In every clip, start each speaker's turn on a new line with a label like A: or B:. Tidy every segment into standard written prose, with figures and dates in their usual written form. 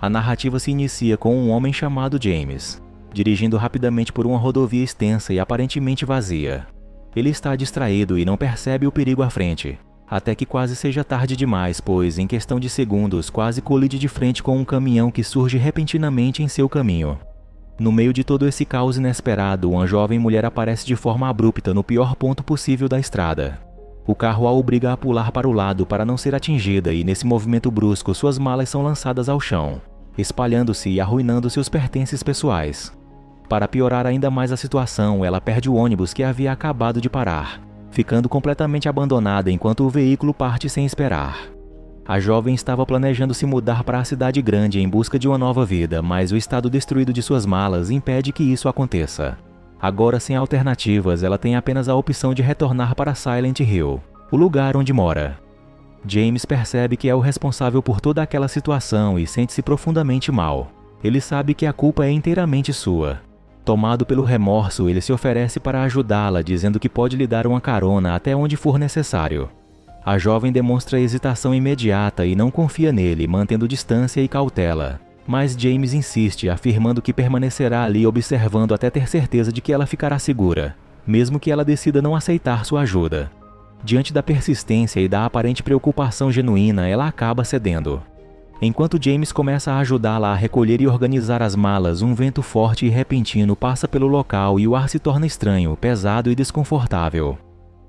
A: A narrativa se inicia com um homem chamado James, dirigindo rapidamente por uma rodovia extensa e aparentemente vazia. Ele está distraído e não percebe o perigo à frente, até que quase seja tarde demais, pois em questão de segundos quase colide de frente com um caminhão que surge repentinamente em seu caminho. No meio de todo esse caos inesperado, uma jovem mulher aparece de forma abrupta no pior ponto possível da estrada. O carro a obriga a pular para o lado para não ser atingida e nesse movimento brusco suas malas são lançadas ao chão, espalhando-se e arruinando seus pertences pessoais. Para piorar ainda mais a situação, ela perde o ônibus que havia acabado de parar, ficando completamente abandonada enquanto o veículo parte sem esperar. A jovem estava planejando se mudar para a cidade grande em busca de uma nova vida, mas o estado destruído de suas malas impede que isso aconteça. Agora, sem alternativas, ela tem apenas a opção de retornar para Silent Hill, o lugar onde mora. James percebe que é o responsável por toda aquela situação e sente-se profundamente mal. Ele sabe que a culpa é inteiramente sua. Tomado pelo remorso, ele se oferece para ajudá-la, dizendo que pode lhe dar uma carona até onde for necessário. A jovem demonstra hesitação imediata e não confia nele, mantendo distância e cautela. Mas James insiste, afirmando que permanecerá ali observando até ter certeza de que ela ficará segura, mesmo que ela decida não aceitar sua ajuda. Diante da persistência e da aparente preocupação genuína, ela acaba cedendo. Enquanto James começa a ajudá-la a recolher e organizar as malas, um vento forte e repentino passa pelo local e o ar se torna estranho, pesado e desconfortável.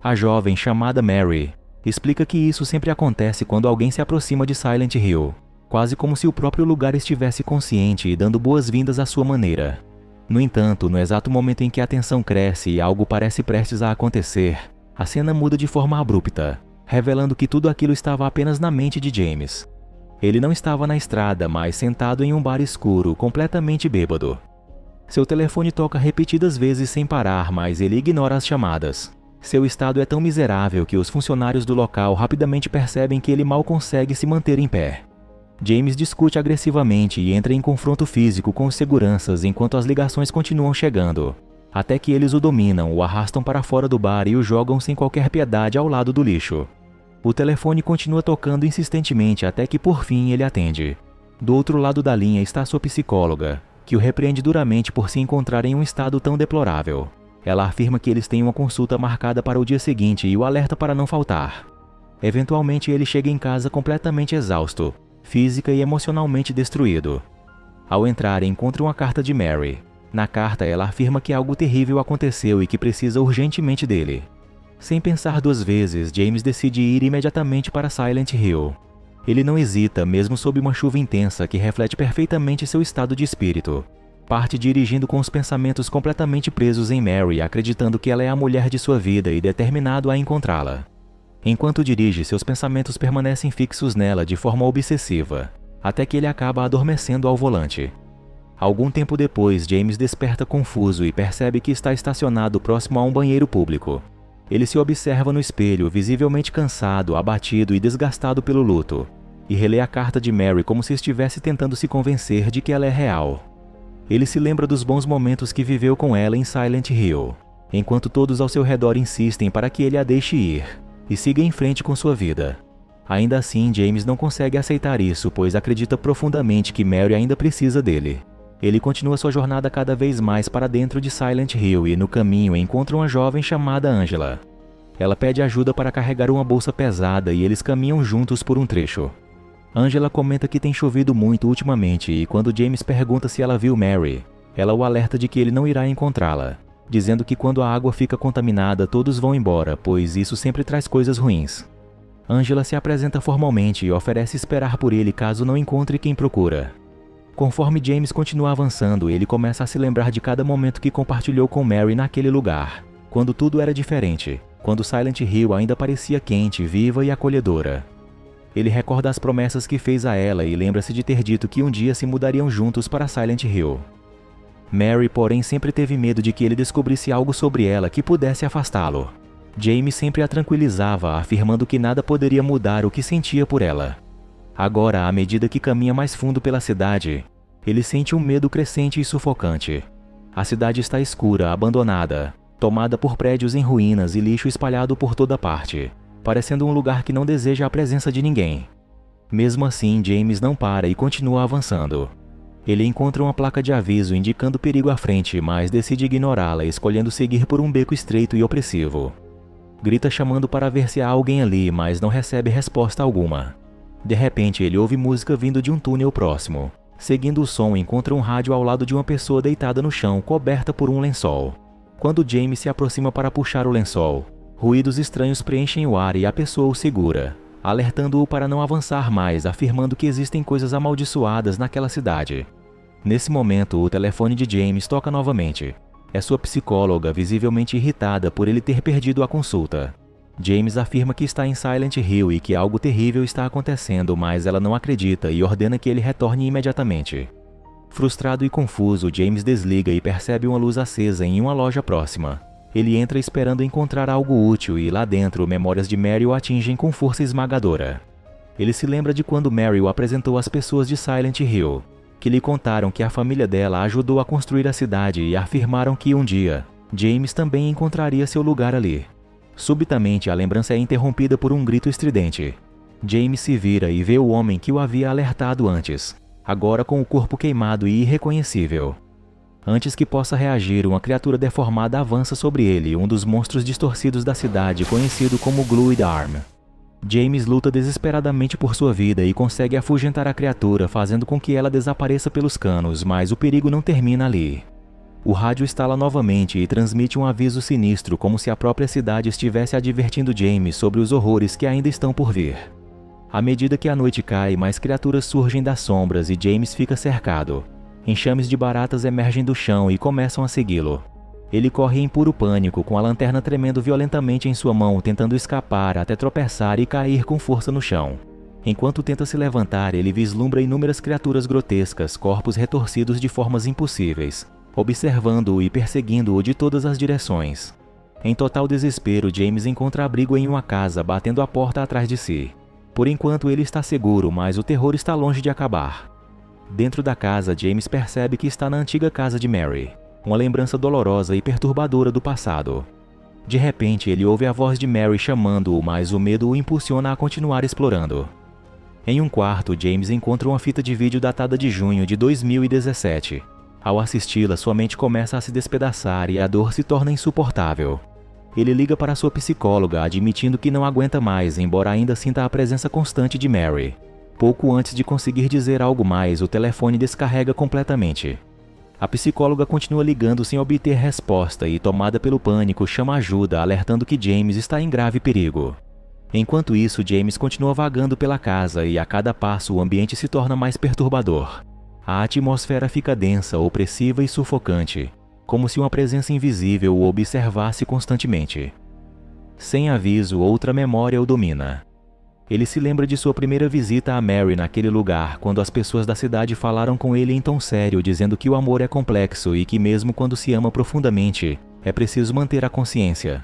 A: A jovem, chamada Mary, explica que isso sempre acontece quando alguém se aproxima de Silent Hill, quase como se o próprio lugar estivesse consciente e dando boas-vindas à sua maneira. No entanto, no exato momento em que a tensão cresce e algo parece prestes a acontecer, a cena muda de forma abrupta, revelando que tudo aquilo estava apenas na mente de James. Ele não estava na estrada, mas sentado em um bar escuro, completamente bêbado. Seu telefone toca repetidas vezes sem parar, mas ele ignora as chamadas. Seu estado é tão miserável que os funcionários do local rapidamente percebem que ele mal consegue se manter em pé. James discute agressivamente e entra em confronto físico com os seguranças enquanto as ligações continuam chegando, até que eles o dominam, o arrastam para fora do bar e o jogam sem qualquer piedade ao lado do lixo. O telefone continua tocando insistentemente até que por fim ele atende. Do outro lado da linha está sua psicóloga, que o repreende duramente por se encontrar em um estado tão deplorável. Ela afirma que eles têm uma consulta marcada para o dia seguinte e o alerta para não faltar. Eventualmente ele chega em casa completamente exausto, física e emocionalmente destruído. Ao entrar, encontra uma carta de Mary. Na carta, ela afirma que algo terrível aconteceu e que precisa urgentemente dele. Sem pensar duas vezes, James decide ir imediatamente para Silent Hill. Ele não hesita, mesmo sob uma chuva intensa que reflete perfeitamente seu estado de espírito. Parte dirigindo com os pensamentos completamente presos em Mary, acreditando que ela é a mulher de sua vida e determinado a encontrá-la. Enquanto dirige, seus pensamentos permanecem fixos nela de forma obsessiva, até que ele acaba adormecendo ao volante. Algum tempo depois, James desperta confuso e percebe que está estacionado próximo a um banheiro público. Ele se observa no espelho, visivelmente cansado, abatido e desgastado pelo luto, e relê a carta de Mary como se estivesse tentando se convencer de que ela é real. Ele se lembra dos bons momentos que viveu com ela em Silent Hill, enquanto todos ao seu redor insistem para que ele a deixe ir e siga em frente com sua vida. Ainda assim, James não consegue aceitar isso, pois acredita profundamente que Mary ainda precisa dele. Ele continua sua jornada cada vez mais para dentro de Silent Hill e no caminho encontra uma jovem chamada Angela. Ela pede ajuda para carregar uma bolsa pesada e eles caminham juntos por um trecho. Angela comenta que tem chovido muito ultimamente e quando James pergunta se ela viu Mary, ela o alerta de que ele não irá encontrá-la, dizendo que quando a água fica contaminada todos vão embora, pois isso sempre traz coisas ruins. Angela se apresenta formalmente e oferece esperar por ele caso não encontre quem procura. Conforme James continua avançando, ele começa a se lembrar de cada momento que compartilhou com Mary naquele lugar, quando tudo era diferente, quando Silent Hill ainda parecia quente, viva e acolhedora. Ele recorda as promessas que fez a ela e lembra-se de ter dito que um dia se mudariam juntos para Silent Hill. Mary, porém, sempre teve medo de que ele descobrisse algo sobre ela que pudesse afastá-lo. James sempre a tranquilizava, afirmando que nada poderia mudar o que sentia por ela. Agora, à medida que caminha mais fundo pela cidade, ele sente um medo crescente e sufocante. A cidade está escura, abandonada, tomada por prédios em ruínas e lixo espalhado por toda parte, parecendo um lugar que não deseja a presença de ninguém. Mesmo assim, James não para e continua avançando. Ele encontra uma placa de aviso indicando perigo à frente, mas decide ignorá-la, escolhendo seguir por um beco estreito e opressivo. Grita chamando para ver se há alguém ali, mas não recebe resposta alguma. De repente, ele ouve música vindo de um túnel próximo. Seguindo o som, encontra um rádio ao lado de uma pessoa deitada no chão, coberta por um lençol. Quando James se aproxima para puxar o lençol, ruídos estranhos preenchem o ar e a pessoa o segura, alertando-o para não avançar mais, afirmando que existem coisas amaldiçoadas naquela cidade. Nesse momento, o telefone de James toca novamente. É sua psicóloga, visivelmente irritada por ele ter perdido a consulta. James afirma que está em Silent Hill e que algo terrível está acontecendo, mas ela não acredita e ordena que ele retorne imediatamente. Frustrado e confuso, James desliga e percebe uma luz acesa em uma loja próxima. Ele entra esperando encontrar algo útil e lá dentro, memórias de Mary o atingem com força esmagadora. Ele se lembra de quando Mary o apresentou às pessoas de Silent Hill, que lhe contaram que a família dela ajudou a construir a cidade e afirmaram que um dia, James também encontraria seu lugar ali. Subitamente, a lembrança é interrompida por um grito estridente. James se vira e vê o homem que o havia alertado antes, agora com o corpo queimado e irreconhecível. Antes que possa reagir, uma criatura deformada avança sobre ele, um dos monstros distorcidos da cidade, conhecido como Glued Arm. James luta desesperadamente por sua vida e consegue afugentar a criatura, fazendo com que ela desapareça pelos canos, mas o perigo não termina ali. O rádio estala novamente e transmite um aviso sinistro, como se a própria cidade estivesse advertindo James sobre os horrores que ainda estão por vir. À medida que a noite cai, mais criaturas surgem das sombras e James fica cercado. Enxames de baratas emergem do chão e começam a segui-lo. Ele corre em puro pânico, com a lanterna tremendo violentamente em sua mão, tentando escapar até tropeçar e cair com força no chão. Enquanto tenta se levantar, ele vislumbra inúmeras criaturas grotescas, corpos retorcidos de formas impossíveis, observando-o e perseguindo-o de todas as direções. Em total desespero, James encontra abrigo em uma casa, batendo a porta atrás de si. Por enquanto ele está seguro, mas o terror está longe de acabar. Dentro da casa, James percebe que está na antiga casa de Mary, uma lembrança dolorosa e perturbadora do passado. De repente, ele ouve a voz de Mary chamando-o, mas o medo o impulsiona a continuar explorando. Em um quarto, James encontra uma fita de vídeo datada de junho de 2017. Ao assisti-la, sua mente começa a se despedaçar e a dor se torna insuportável. Ele liga para sua psicóloga, admitindo que não aguenta mais, embora ainda sinta a presença constante de Mary. Pouco antes de conseguir dizer algo mais, o telefone descarrega completamente. A psicóloga continua ligando sem obter resposta e, tomada pelo pânico, chama ajuda, alertando que James está em grave perigo. Enquanto isso, James continua vagando pela casa e a cada passo o ambiente se torna mais perturbador. A atmosfera fica densa, opressiva e sufocante, como se uma presença invisível o observasse constantemente. Sem aviso, outra memória o domina. Ele se lembra de sua primeira visita a Mary naquele lugar, quando as pessoas da cidade falaram com ele em tom sério, dizendo que o amor é complexo e que mesmo quando se ama profundamente, é preciso manter a consciência.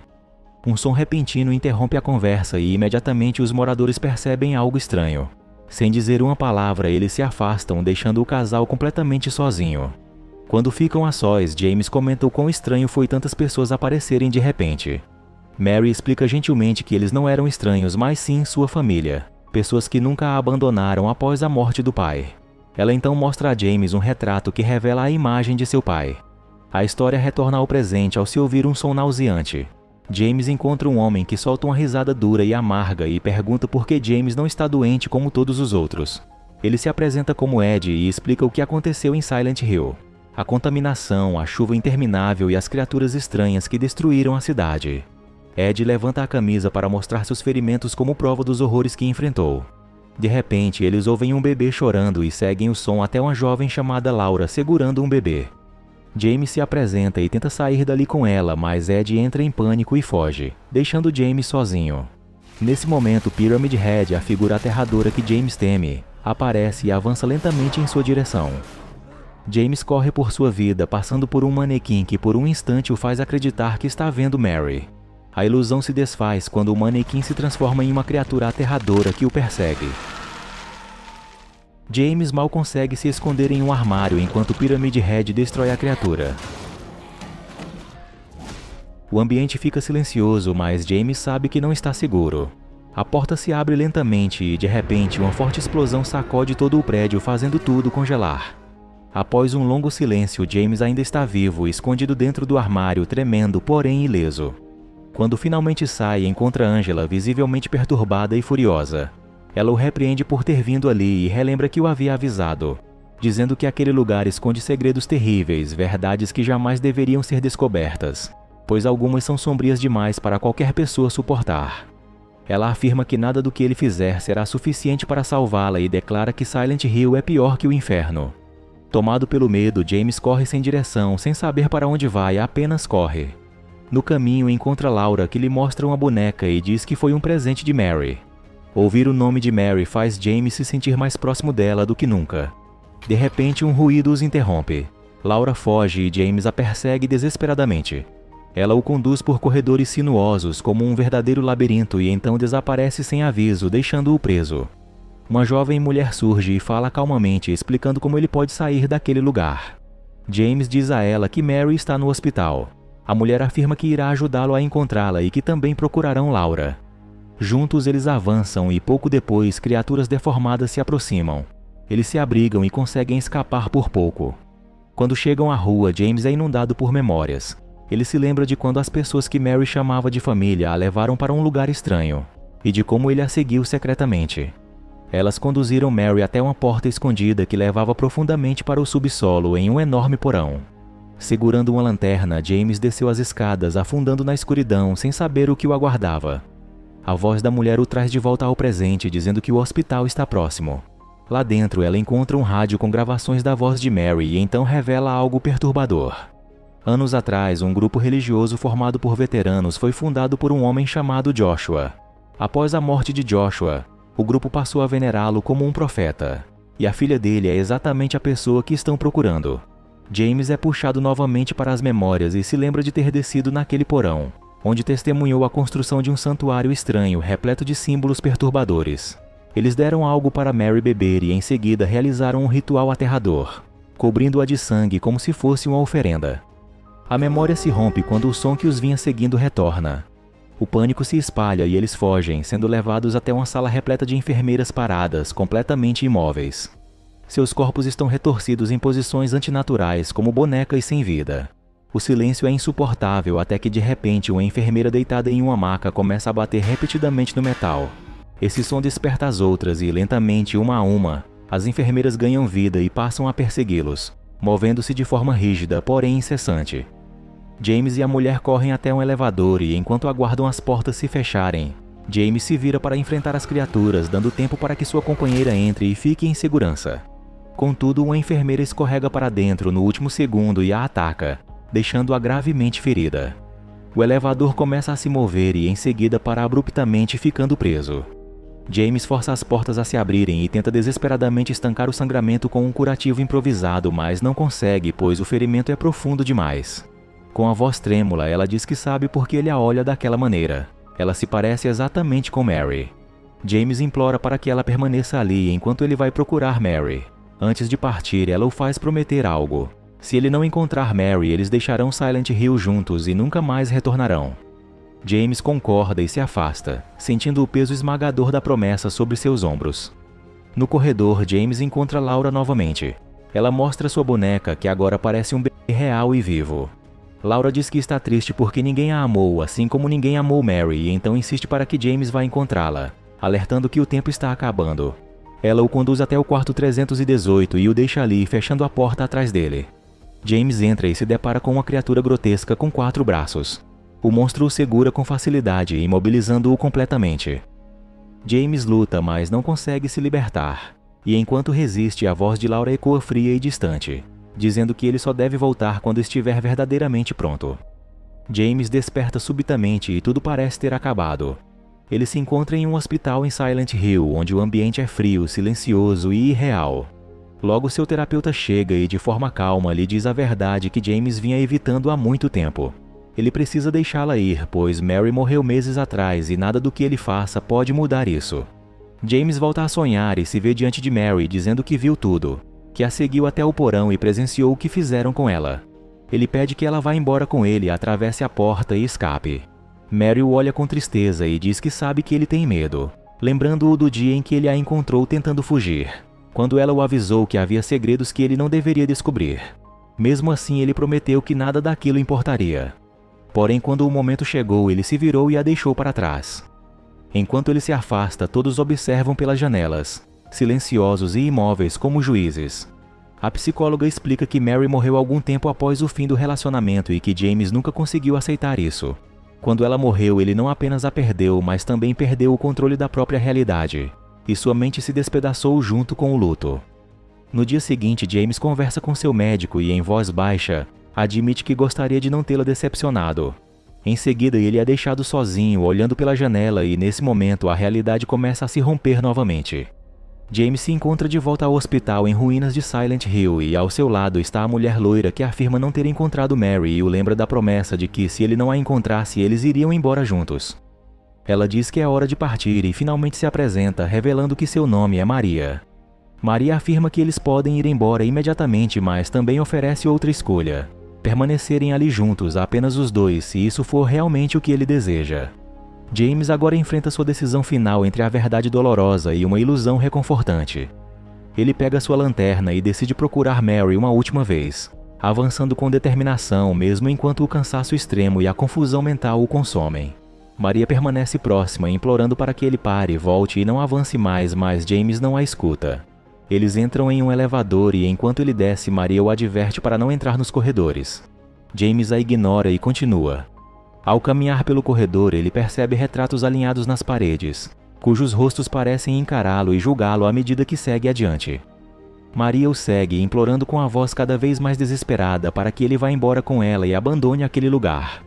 A: Um som repentino interrompe a conversa e imediatamente os moradores percebem algo estranho. Sem dizer uma palavra, eles se afastam, deixando o casal completamente sozinho. Quando ficam a sós, James comenta o quão estranho foi tantas pessoas aparecerem de repente. Mary explica gentilmente que eles não eram estranhos, mas sim sua família, pessoas que nunca a abandonaram após a morte do pai. Ela então mostra a James um retrato que revela a imagem de seu pai. A história retorna ao presente ao se ouvir um som nauseante. James encontra um homem que solta uma risada dura e amarga e pergunta por que James não está doente como todos os outros. Ele se apresenta como Ed e explica o que aconteceu em Silent Hill. A contaminação, a chuva interminável e as criaturas estranhas que destruíram a cidade. Ed levanta a camisa para mostrar seus ferimentos como prova dos horrores que enfrentou. De repente, eles ouvem um bebê chorando e seguem o som até uma jovem chamada Laura segurando um bebê. James se apresenta e tenta sair dali com ela, mas Ed entra em pânico e foge, deixando James sozinho. Nesse momento, Pyramid Head, a figura aterradora que James teme, aparece e avança lentamente em sua direção. James corre por sua vida, passando por um manequim que por um instante o faz acreditar que está vendo Mary. A ilusão se desfaz quando o manequim se transforma em uma criatura aterradora que o persegue. James mal consegue se esconder em um armário enquanto Pyramid Head destrói a criatura. O ambiente fica silencioso, mas James sabe que não está seguro. A porta se abre lentamente e, de repente, uma forte explosão sacode todo o prédio, fazendo tudo congelar. Após um longo silêncio, James ainda está vivo, escondido dentro do armário, tremendo, porém ileso. Quando finalmente sai, encontra Angela visivelmente perturbada e furiosa. Ela o repreende por ter vindo ali e relembra que o havia avisado, dizendo que aquele lugar esconde segredos terríveis, verdades que jamais deveriam ser descobertas, pois algumas são sombrias demais para qualquer pessoa suportar. Ela afirma que nada do que ele fizer será suficiente para salvá-la e declara que Silent Hill é pior que o inferno. Tomado pelo medo, James corre sem direção, sem saber para onde vai, apenas corre. No caminho, encontra Laura, que lhe mostra uma boneca e diz que foi um presente de Mary. Ouvir o nome de Mary faz James se sentir mais próximo dela do que nunca. De repente, um ruído os interrompe. Laura foge e James a persegue desesperadamente. Ela o conduz por corredores sinuosos como um verdadeiro labirinto e então desaparece sem aviso, deixando-o preso. Uma jovem mulher surge e fala calmamente, explicando como ele pode sair daquele lugar. James diz a ela que Mary está no hospital. A mulher afirma que irá ajudá-lo a encontrá-la e que também procurarão Laura. Juntos eles avançam e pouco depois criaturas deformadas se aproximam. Eles se abrigam e conseguem escapar por pouco. Quando chegam à rua, James é inundado por memórias. Ele se lembra de quando as pessoas que Mary chamava de família a levaram para um lugar estranho, e de como ele a seguiu secretamente. Elas conduziram Mary até uma porta escondida que levava profundamente para o subsolo em um enorme porão. Segurando uma lanterna, James desceu as escadas, afundando na escuridão, sem saber o que o aguardava. A voz da mulher o traz de volta ao presente, dizendo que o hospital está próximo. Lá dentro, ela encontra um rádio com gravações da voz de Mary e então revela algo perturbador. Anos atrás, um grupo religioso formado por veteranos foi fundado por um homem chamado Joshua. Após a morte de Joshua, o grupo passou a venerá-lo como um profeta, e a filha dele é exatamente a pessoa que estão procurando. James é puxado novamente para as memórias e se lembra de ter descido naquele porão, onde testemunhou a construção de um santuário estranho, repleto de símbolos perturbadores. Eles deram algo para Mary beber e em seguida realizaram um ritual aterrador, cobrindo-a de sangue como se fosse uma oferenda. A memória se rompe quando o som que os vinha seguindo retorna. O pânico se espalha e eles fogem, sendo levados até uma sala repleta de enfermeiras paradas, completamente imóveis. Seus corpos estão retorcidos em posições antinaturais, como bonecas sem vida. O silêncio é insuportável até que de repente uma enfermeira deitada em uma maca começa a bater repetidamente no metal. Esse som desperta as outras e, lentamente, uma a uma, as enfermeiras ganham vida e passam a persegui-los, movendo-se de forma rígida, porém incessante. James e a mulher correm até um elevador e, enquanto aguardam as portas se fecharem, James se vira para enfrentar as criaturas, dando tempo para que sua companheira entre e fique em segurança. Contudo, uma enfermeira escorrega para dentro no último segundo e a ataca, deixando-a gravemente ferida. O elevador começa a se mover e, em seguida, para abruptamente, ficando preso. James força as portas a se abrirem e tenta desesperadamente estancar o sangramento com um curativo improvisado, mas não consegue, pois o ferimento é profundo demais. Com a voz trêmula, ela diz que sabe por que ele a olha daquela maneira. Ela se parece exatamente com Mary. James implora para que ela permaneça ali enquanto ele vai procurar Mary. Antes de partir, ela o faz prometer algo. Se ele não encontrar Mary, eles deixarão Silent Hill juntos e nunca mais retornarão. James concorda e se afasta, sentindo o peso esmagador da promessa sobre seus ombros. No corredor, James encontra Laura novamente. Ela mostra sua boneca, que agora parece um bebê real e vivo. Laura diz que está triste porque ninguém a amou, assim como ninguém amou Mary, e então insiste para que James vá encontrá-la, alertando que o tempo está acabando. Ela o conduz até o quarto 318 e o deixa ali, fechando a porta atrás dele. James entra e se depara com uma criatura grotesca com 4 braços. O monstro o segura com facilidade, imobilizando-o completamente. James luta, mas não consegue se libertar, e enquanto resiste, a voz de Laura ecoa fria e distante, dizendo que ele só deve voltar quando estiver verdadeiramente pronto. James desperta subitamente e tudo parece ter acabado. Ele se encontra em um hospital em Silent Hill, onde o ambiente é frio, silencioso e irreal. Logo seu terapeuta chega e, de forma calma, lhe diz a verdade que James vinha evitando há muito tempo. Ele precisa deixá-la ir, pois Mary morreu meses atrás e nada do que ele faça pode mudar isso. James volta a sonhar e se vê diante de Mary, dizendo que viu tudo, que a seguiu até o porão e presenciou o que fizeram com ela. Ele pede que ela vá embora com ele, atravesse a porta e escape. Mary o olha com tristeza e diz que sabe que ele tem medo, lembrando-o do dia em que ele a encontrou tentando fugir, quando ela o avisou que havia segredos que ele não deveria descobrir. Mesmo assim, ele prometeu que nada daquilo importaria. Porém, quando o momento chegou, ele se virou e a deixou para trás. Enquanto ele se afasta, todos observam pelas janelas, silenciosos e imóveis como juízes. A psicóloga explica que Mary morreu algum tempo após o fim do relacionamento e que James nunca conseguiu aceitar isso. Quando ela morreu, ele não apenas a perdeu, mas também perdeu o controle da própria realidade, e sua mente se despedaçou junto com o luto. No dia seguinte, James conversa com seu médico e, em voz baixa, admite que gostaria de não tê-la decepcionado. Em seguida, ele é deixado sozinho, olhando pela janela, e nesse momento a realidade começa a se romper novamente. James se encontra de volta ao hospital em ruínas de Silent Hill e ao seu lado está a mulher loira que afirma não ter encontrado Mary e o lembra da promessa de que, se ele não a encontrasse, eles iriam embora juntos. Ela diz que é hora de partir e finalmente se apresenta, revelando que seu nome é Maria. Maria afirma que eles podem ir embora imediatamente, mas também oferece outra escolha: permanecerem ali juntos, apenas os dois, se isso for realmente o que ele deseja. James agora enfrenta sua decisão final entre a verdade dolorosa e uma ilusão reconfortante. Ele pega sua lanterna e decide procurar Mary uma última vez, avançando com determinação mesmo enquanto o cansaço extremo e a confusão mental o consomem. Maria permanece próxima, implorando para que ele pare, volte e não avance mais, mas James não a escuta. Eles entram em um elevador e, enquanto ele desce, Maria o adverte para não entrar nos corredores. James a ignora e continua. Ao caminhar pelo corredor, ele percebe retratos alinhados nas paredes, cujos rostos parecem encará-lo e julgá-lo à medida que segue adiante. Maria o segue, implorando com a voz cada vez mais desesperada para que ele vá embora com ela e abandone aquele lugar.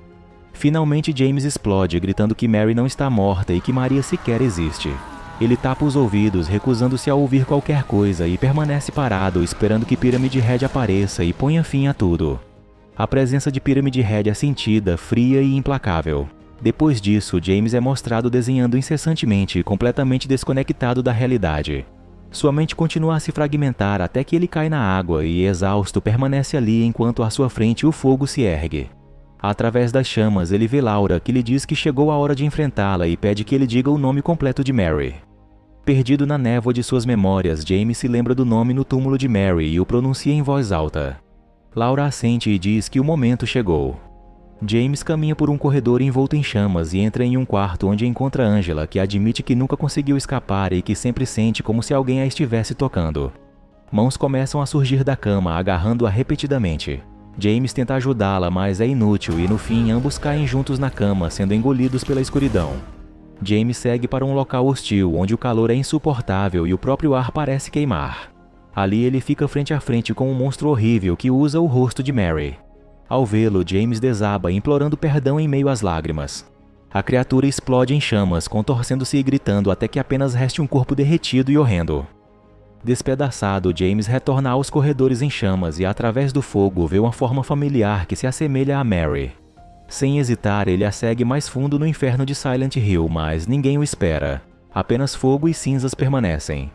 A: Finalmente, James explode, gritando que Mary não está morta e que Maria sequer existe. Ele tapa os ouvidos, recusando-se a ouvir qualquer coisa, e permanece parado, esperando que Pyramid Head apareça e ponha fim a tudo. A presença de Pyramid Head é sentida, fria e implacável. Depois disso, James é mostrado desenhando incessantemente, completamente desconectado da realidade. Sua mente continua a se fragmentar até que ele cai na água e, exausto, permanece ali enquanto à sua frente o fogo se ergue. Através das chamas, ele vê Laura, que lhe diz que chegou a hora de enfrentá-la e pede que ele diga o nome completo de Mary. Perdido na névoa de suas memórias, James se lembra do nome no túmulo de Mary e o pronuncia em voz alta. Laura assente e diz que o momento chegou. James caminha por um corredor envolto em chamas e entra em um quarto onde encontra Angela, que admite que nunca conseguiu escapar e que sempre sente como se alguém a estivesse tocando. Mãos começam a surgir da cama, agarrando-a repetidamente. James tenta ajudá-la, mas é inútil e no fim ambos caem juntos na cama, sendo engolidos pela escuridão. James segue para um local hostil, onde o calor é insuportável e o próprio ar parece queimar. Ali ele fica frente a frente com um monstro horrível que usa o rosto de Mary. Ao vê-lo, James desaba, implorando perdão em meio às lágrimas. A criatura explode em chamas, contorcendo-se e gritando até que apenas reste um corpo derretido e horrendo. Despedaçado, James retorna aos corredores em chamas e, através do fogo, vê uma forma familiar que se assemelha a Mary. Sem hesitar, ele a segue mais fundo no inferno de Silent Hill, mas ninguém o espera. Apenas fogo e cinzas permanecem.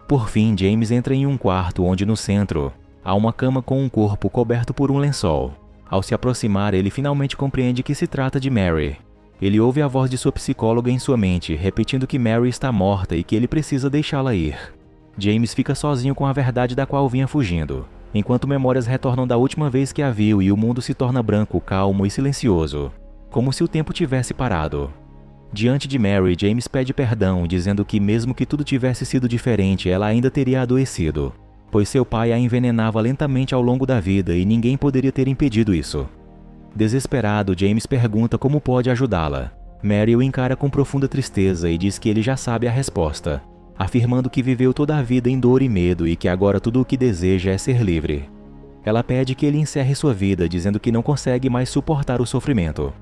A: Por fim, James entra em um quarto onde, no centro, há uma cama com um corpo coberto por um lençol. Ao se aproximar, ele finalmente compreende que se trata de Mary. Ele ouve a voz de sua psicóloga em sua mente, repetindo que Mary está morta e que ele precisa deixá-la ir. James fica sozinho com a verdade da qual vinha fugindo, enquanto memórias retornam da última vez que a viu e o mundo se torna branco, calmo e silencioso, como se o tempo tivesse parado. Diante de Mary, James pede perdão, dizendo que mesmo que tudo tivesse sido diferente, ela ainda teria adoecido, pois seu pai a envenenava lentamente ao longo da vida e ninguém poderia ter impedido isso. Desesperado, James pergunta como pode ajudá-la. Mary o encara com profunda tristeza e diz que ele já sabe a resposta, afirmando que viveu toda a vida em dor e medo e que agora tudo o que deseja é ser livre. Ela pede que ele encerre sua vida, dizendo que não consegue mais suportar o sofrimento.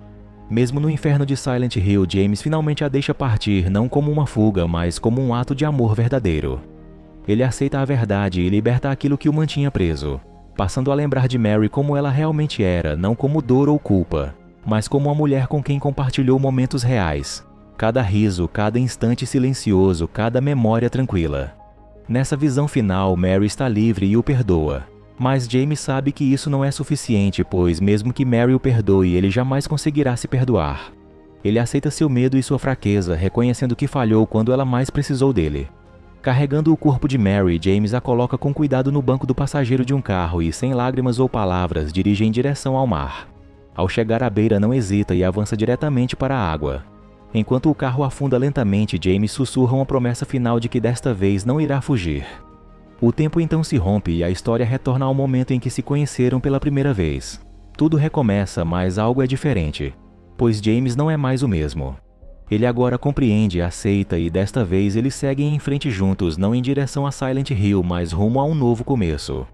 A: Mesmo no inferno de Silent Hill, James finalmente a deixa partir, não como uma fuga, mas como um ato de amor verdadeiro. Ele aceita a verdade e liberta aquilo que o mantinha preso, passando a lembrar de Mary como ela realmente era, não como dor ou culpa, mas como uma mulher com quem compartilhou momentos reais. Cada riso, cada instante silencioso, cada memória tranquila. Nessa visão final, Mary está livre e o perdoa. Mas James sabe que isso não é suficiente, pois mesmo que Mary o perdoe, ele jamais conseguirá se perdoar. Ele aceita seu medo e sua fraqueza, reconhecendo que falhou quando ela mais precisou dele. Carregando o corpo de Mary, James a coloca com cuidado no banco do passageiro de um carro e, sem lágrimas ou palavras, dirige em direção ao mar. Ao chegar à beira, não hesita e avança diretamente para a água. Enquanto o carro afunda lentamente, James sussurra uma promessa final de que desta vez não irá fugir. O tempo então se rompe e a história retorna ao momento em que se conheceram pela primeira vez. Tudo recomeça, mas algo é diferente, pois James não é mais o mesmo. Ele agora compreende, aceita e desta vez eles seguem em frente juntos, não em direção a Silent Hill, mas rumo a um novo começo.